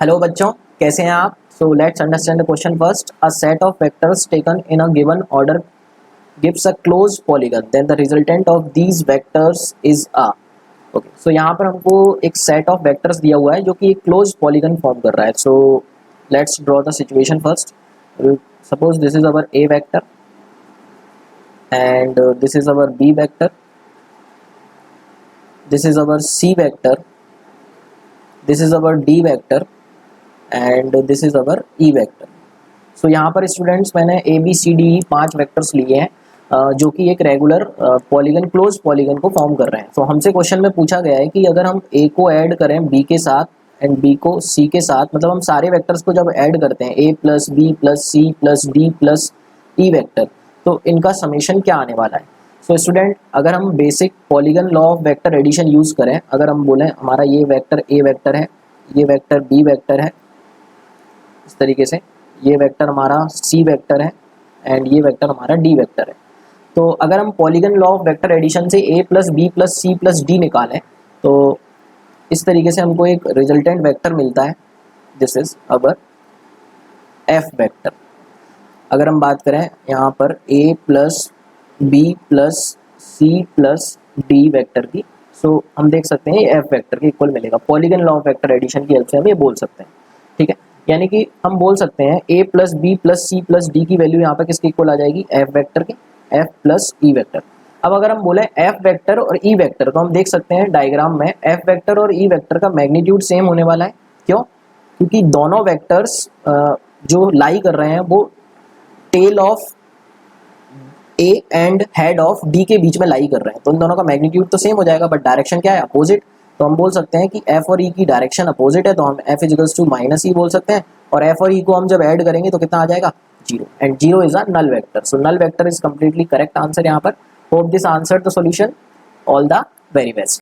Hello बच्चों, कैसे हैं आप? So let's understand the question first. A set of vectors taken in a given order gives a closed polygon, then the resultant of these vectors is a. Okay, so यहाँ पर हमको एक set of vectors दिया हुआ है जो कि एक क्लोज्ड पॉलीगन फॉर्म कर रहा है. So let's draw the situation first. Suppose this is our A vector and this is our b vector, this is our c vector, this is our d vector and this is our e vector. So यहाँ पर students मैंने A B C D 5 vectors लिए हैं जो कि एक regular polygon close polygon को form कर रहे हैं. तो हमसे क्वेश्चन में पूछा गया है कि अगर हम ए को ऐड करें बी के साथ एंड बी को सी के साथ, मतलब हम सारे वेक्टर्स को जब ऐड करते हैं A plus B plus C plus D plus E vector, तो इनका समेशन क्या आने वाला है. सो स्टूडेंट, अगर हम basic polygon law of vector addition use करें, अगर हम बोलें हमारा ये वेक्टर ए वेक्टर है, ये वेक्टर बी वेक्टर है, इस तरीके से ये वेक्टर हमारा सी वेक्टर है एंड ये वेक्टर हमारा डी वेक्टर है. तो अगर हम polygon law of vector addition से A plus B plus C plus D निकालें तो इस तरीके से हमको एक रिजल्टेंट वेक्टर मिलता है. This is our F vector. अगर हम बात करें यहाँ पर A plus B plus C plus D vector की, सो हम देख सकते हैं ये एफ वेक्टर के इक्वल मिलेगा. Polygon law of vector addition की हेल्प से हम ये बोल सकते हैं. ठीक है, यानी कि हम बोल सकते हैं A plus B plus C plus D की वैल्यू यहाँ पर किसके इक्वल आ जाएगी, एफ वेक्टर के, एफ प्लस ई वेक्टर. अब अगर हम बोले एफ वेक्टर और ई वेक्टर, तो हम देख सकते हैं डायग्राम में एफ वेक्टर और ई वेक्टर का मैग्नीट्यूड सेम होने वाला है. क्यों? क्योंकि दोनों वेक्टर्स जो लाई कर रहे हैं वो tail of A and head of D के बीच में लाई कर रहे हैं, तो इन दोनों का मैग्नीट्यूड तो सेम हो जाएगा, बट डायरेक्शन क्या है, अपोजिट. तो हम बोल सकते हैं कि एफ और ई की डायरेक्शन अपोजिट है, तो हम एफ इजिकल्स टू माइनस ई बोल सकते हैं, और एफ और ई को हम जब ऐड करेंगे तो कितना आ जाएगा, zero. And zero is a null vector. So null vector is completely correct answer यहाँ पर. Hope this answer the solution. All the very best.